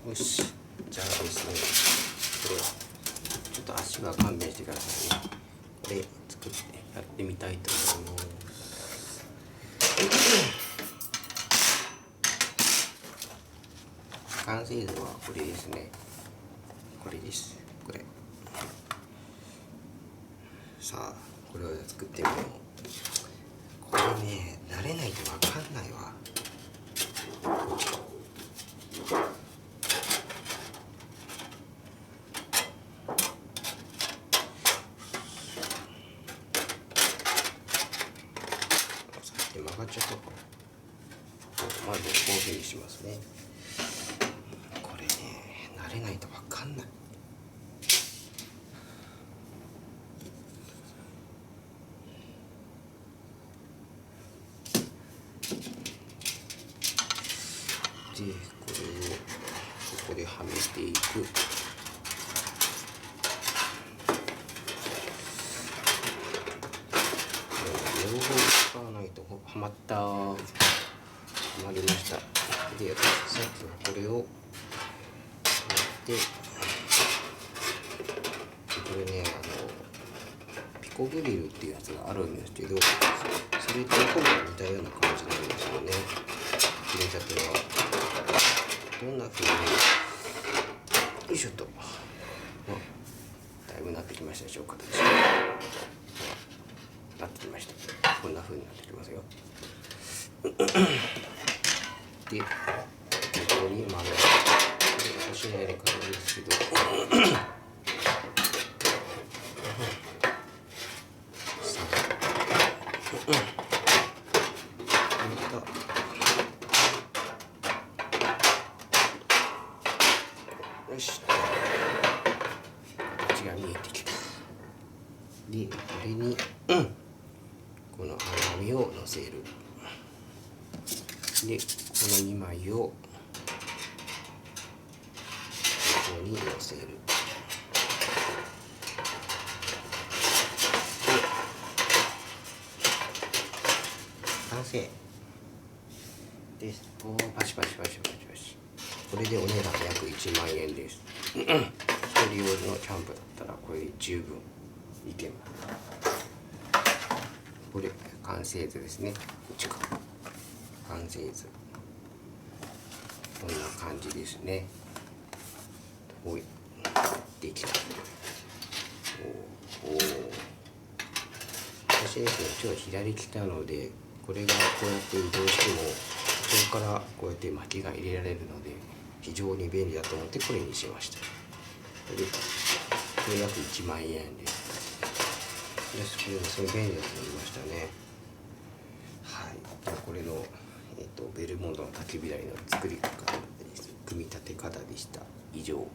よし、じゃあですね、これちょっと足は勘弁してくださいね。これ作ってやってみたいと思います。完成図はこれですね。これです。これ。さあ、これを作ってみよう。これね、慣れないとわかんないわ。曲がっちゃったか。まずこういうふうにしますね。これね、慣れないとわかんない。で、これをここではめていく。両方使わないとはまりました。で、さっきはこれをやって、これね、ピコグリルっていうやつがあるんですけど、それとほぼ似たような感じなんですよね。切れたてはどんな風に、よいしょっと、だいぶなってきましたでしょうか。なってきました。こんな風になってきますよ。で、ここに曲げる。私のやり方ですけど、よし、形が見えてきた。で、これに、この穴網を乗せる。で、この2枚をここに乗せる。完成です。おー、パシパシパシパシパシ。これでお値段約1万円です。一人用のキャンプだったらこれで十分いけます。これ完成図ですね。こっちか。完成図。こんな感じですね。おい、できた。おお。私ですね、ちょっと左利きなので、これがこうやって移動しても、ここからこうやって巻きが入れられるので、非常に便利だと思ってこれにしました。で、これ約1万円です。これもすごい便利だと思いましたね。はい。じゃあこれの、ベルモンドの焚き火台の作り方です。組み立て方でした。以上。